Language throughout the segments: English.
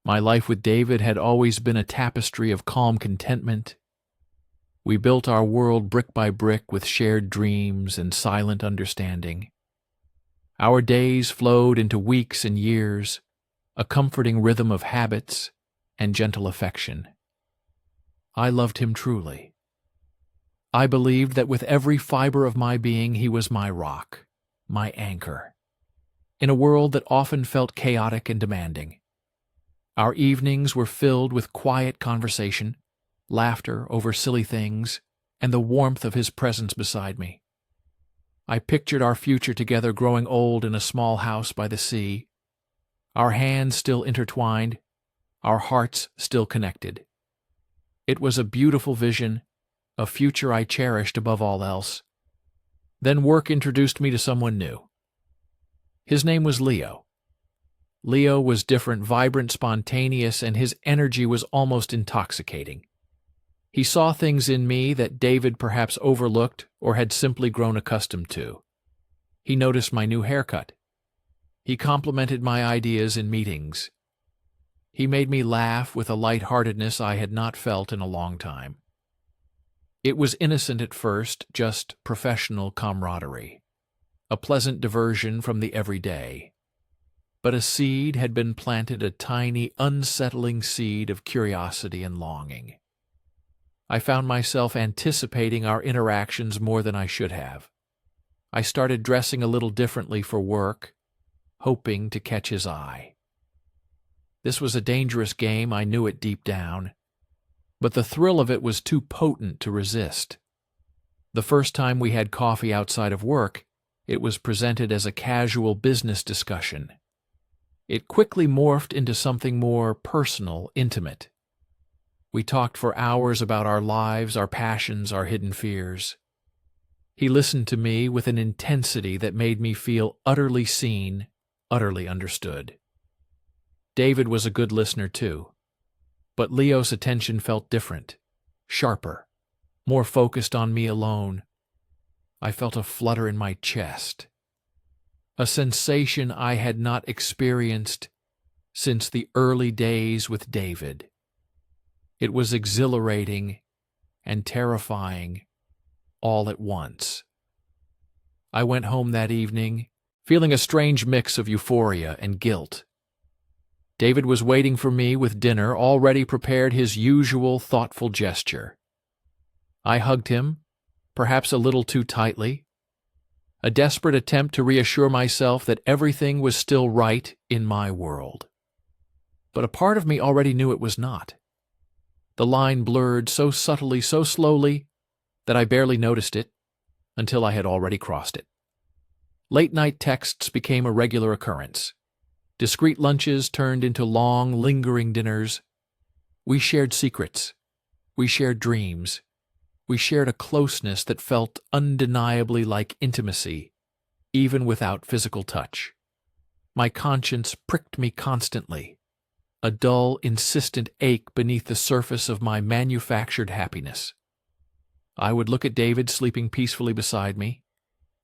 My life with David had always been a tapestry of calm contentment. We built our world brick by brick with shared dreams and silent understanding. Our days flowed into weeks and years, a comforting rhythm of habits and gentle affection. I loved him truly. I believed that with every fiber of my being he was my rock, my anchor, in a world that often felt chaotic and demanding. Our evenings were filled with quiet conversation, laughter over silly things, and the warmth of his presence beside me. I pictured our future together growing old in a small house by the sea, our hands still intertwined, our hearts still connected. It was a beautiful vision, a future I cherished above all else. Then work introduced me to someone new. His name was Leo. Leo was different, vibrant, spontaneous, and his energy was almost intoxicating. He saw things in me that David perhaps overlooked or had simply grown accustomed to. He noticed my new haircut. He complimented my ideas in meetings. He made me laugh with a lightheartedness I had not felt in a long time. It was innocent at first, just professional camaraderie, a pleasant diversion from the everyday. But a seed had been planted, a tiny, unsettling seed of curiosity and longing. I found myself anticipating our interactions more than I should have. I started dressing a little differently for work, hoping to catch his eye. This was a dangerous game, I knew it deep down, but the thrill of it was too potent to resist. The first time we had coffee outside of work, it was presented as a casual business discussion. It quickly morphed into something more personal, intimate. We talked for hours about our lives, our passions, our hidden fears. He listened to me with an intensity that made me feel utterly seen, utterly understood. David was a good listener too, but Leo's attention felt different, sharper, more focused on me alone. I felt a flutter in my chest, a sensation I had not experienced since the early days with David. It was exhilarating and terrifying all at once. I went home that evening, feeling a strange mix of euphoria and guilt. David was waiting for me with dinner, already prepared, his usual thoughtful gesture. I hugged him, perhaps a little too tightly, a desperate attempt to reassure myself that everything was still right in my world. But a part of me already knew it was not. The line blurred so subtly, so slowly, that I barely noticed it until I had already crossed it. Late-night texts became a regular occurrence. Discreet lunches turned into long, lingering dinners. We shared secrets. We shared dreams. We shared a closeness that felt undeniably like intimacy, even without physical touch. My conscience pricked me constantly, a dull, insistent ache beneath the surface of my manufactured happiness. I would look at David sleeping peacefully beside me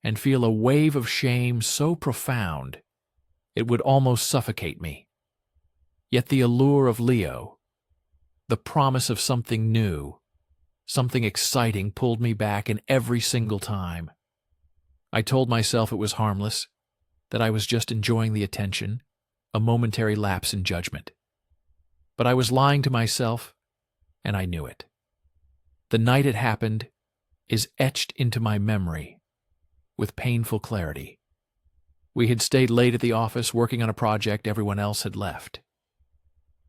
and feel a wave of shame so profound it would almost suffocate me. Yet the allure of Leo, the promise of something new, something exciting, pulled me back in every single time. I told myself it was harmless, that I was just enjoying the attention, a momentary lapse in judgment. But I was lying to myself, and I knew it. The night it happened is etched into my memory with painful clarity. We had stayed late at the office working on a project everyone else had left.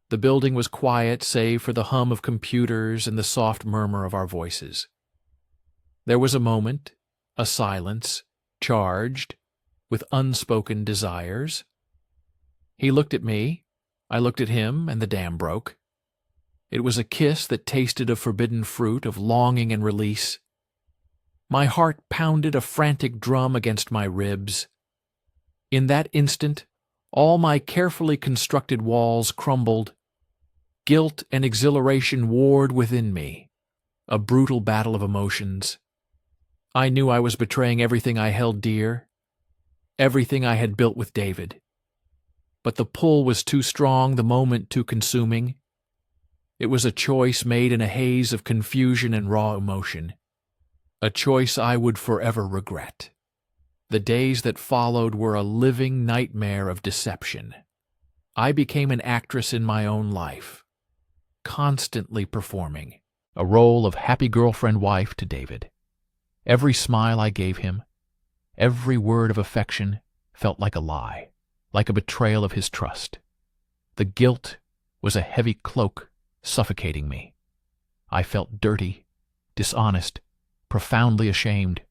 The building was quiet save for the hum of computers and the soft murmur of our voices. There was a moment, a silence, charged with unspoken desires. He looked at me, I looked at him, and the dam broke. It was a kiss that tasted of forbidden fruit, of longing and release. My heart pounded a frantic drum against my ribs. In that instant, all my carefully constructed walls crumbled. Guilt and exhilaration warred within me, a brutal battle of emotions. I knew I was betraying everything I held dear, everything I had built with David. but the pull was too strong, the moment too consuming. It was a choice made in a haze of confusion and raw emotion, a choice I would forever regret. The days that followed were a living nightmare of deception. I became an actress in my own life, constantly performing a role of happy girlfriend wife to David. Every smile I gave him, every word of affection felt like a lie, like a betrayal of his trust. The guilt was a heavy cloak suffocating me. I felt dirty, dishonest, profoundly ashamed,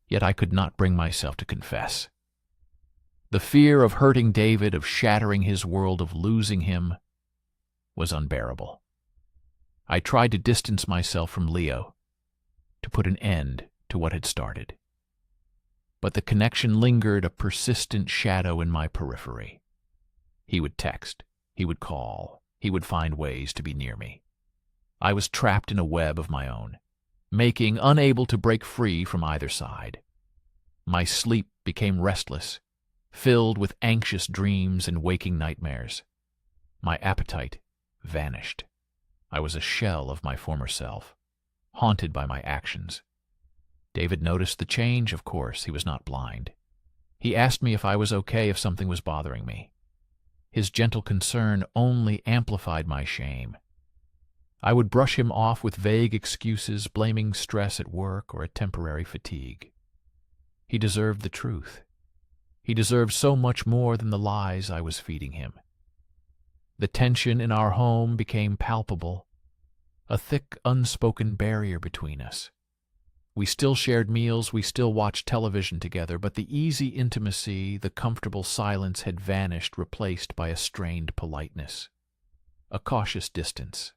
yet I could not bring myself to confess. The fear of hurting David, of shattering his world, of losing him, was unbearable. I tried to distance myself from Leo, to put an end to what had started. But the connection lingered, a persistent shadow in my periphery. He would text, he would call, he would find ways to be near me. I was trapped in a web of my own, unable to break free from either side. My sleep became restless, filled with anxious dreams and waking nightmares. My appetite vanished. I was a shell of my former self, haunted by my actions. David noticed the change, of course. He was not blind. He asked me if I was okay, if something was bothering me. His gentle concern only amplified my shame. I would brush him off with vague excuses, blaming stress at work or a temporary fatigue. He deserved the truth. He deserved so much more than the lies I was feeding him. The tension in our home became palpable, a thick, unspoken barrier between us. We still shared meals, we still watched television together, but the easy intimacy, the comfortable silence had vanished, replaced by a strained politeness, a cautious distance.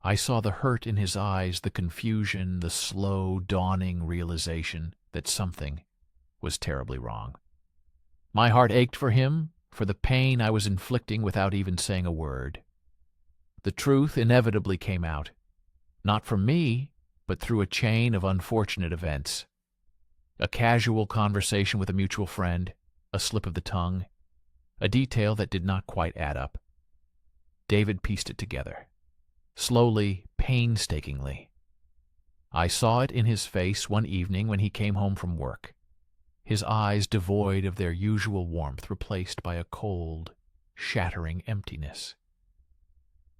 I saw the hurt in his eyes, the confusion, the slow, dawning realization that something was terribly wrong. My heart ached for him, for the pain I was inflicting without even saying a word. The truth inevitably came out, not from me, but through a chain of unfortunate events. A casual conversation with a mutual friend, a slip of the tongue, a detail that did not quite add up. David pieced it together, slowly, painstakingly. I saw it in his face one evening when he came home from work, his eyes devoid of their usual warmth, replaced by a cold, shattering emptiness.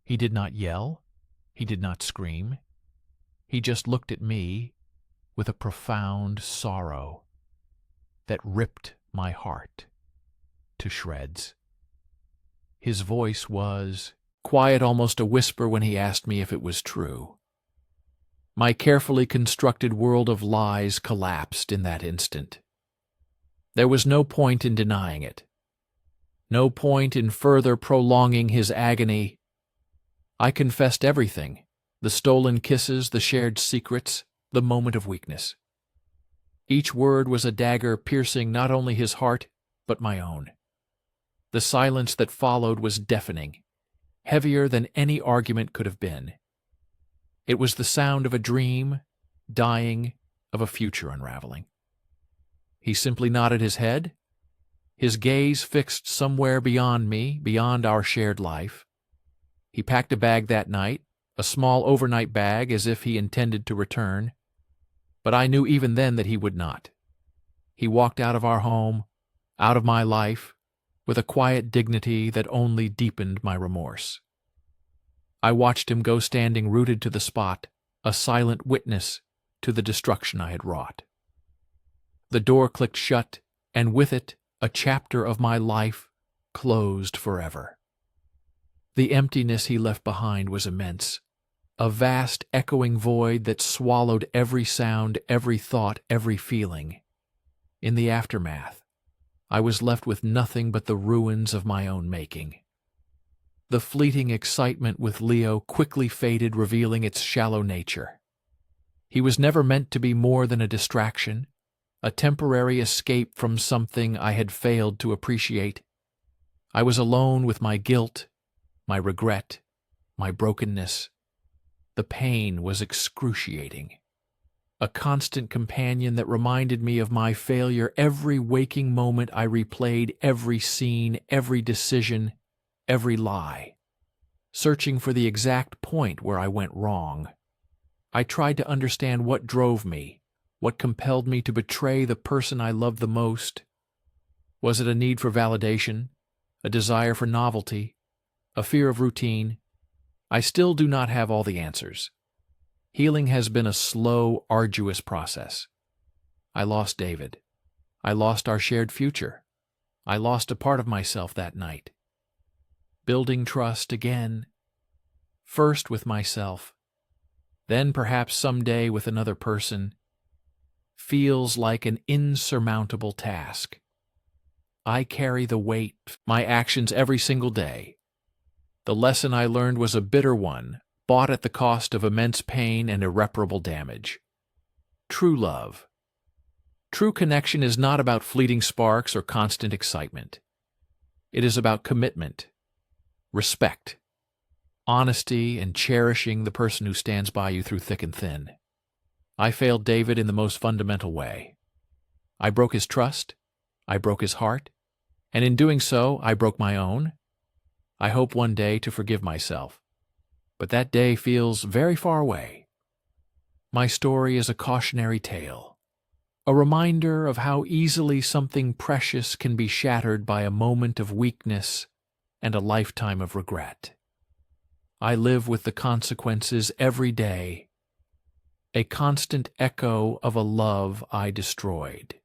He did not yell, he did not scream. He just looked at me with a profound sorrow that ripped my heart to shreds. His voice was quiet, almost a whisper, when he asked me if it was true. My carefully constructed world of lies collapsed in that instant. There was no point in denying it, no point in further prolonging his agony. I confessed everything, the stolen kisses, the shared secrets, the moment of weakness. Each word was a dagger piercing not only his heart, but my own. The silence that followed was deafening, heavier than any argument could have been. It was the sound of a dream dying, of a future unraveling. He simply nodded his head, his gaze fixed somewhere beyond me, beyond our shared life. He packed a bag that night, a small overnight bag, as if he intended to return. But I knew even then that he would not. He walked out of our home, out of my life, with a quiet dignity that only deepened my remorse. I watched him go, standing rooted to the spot, a silent witness to the destruction I had wrought. The door clicked shut, and with it, a chapter of my life closed forever. The emptiness he left behind was immense, a vast echoing void that swallowed every sound, every thought, every feeling. In the aftermath, I was left with nothing but the ruins of my own making. The fleeting excitement with Leo quickly faded, revealing its shallow nature. He was never meant to be more than a distraction, a temporary escape from something I had failed to appreciate. I was alone with my guilt, my regret, my brokenness. The pain was excruciating. a constant companion that reminded me of my failure every waking moment. I replayed every scene, every decision, every lie, searching for the exact point where I went wrong. I tried to understand what drove me, what compelled me to betray the person I loved the most. Was it a need for validation, a desire for novelty, a fear of routine? I still do not have all the answers. Healing has been a slow, arduous process. I lost David. I lost our shared future. I lost a part of myself that night. Building trust again, first with myself, then perhaps someday with another person, feels like an insurmountable task. I carry the weight of my actions every single day. The lesson I learned was a bitter one, bought at the cost of immense pain and irreparable damage. True love. True connection is not about fleeting sparks or constant excitement. It is about commitment, respect, honesty, and cherishing the person who stands by you through thick and thin. I failed David in the most fundamental way. I broke his trust, I broke his heart, and in doing so, I broke my own. I hope one day to forgive myself, but that day feels very far away. My story is a cautionary tale, a reminder of how easily something precious can be shattered by a moment of weakness and a lifetime of regret. I live with the consequences every day, a constant echo of a love I destroyed.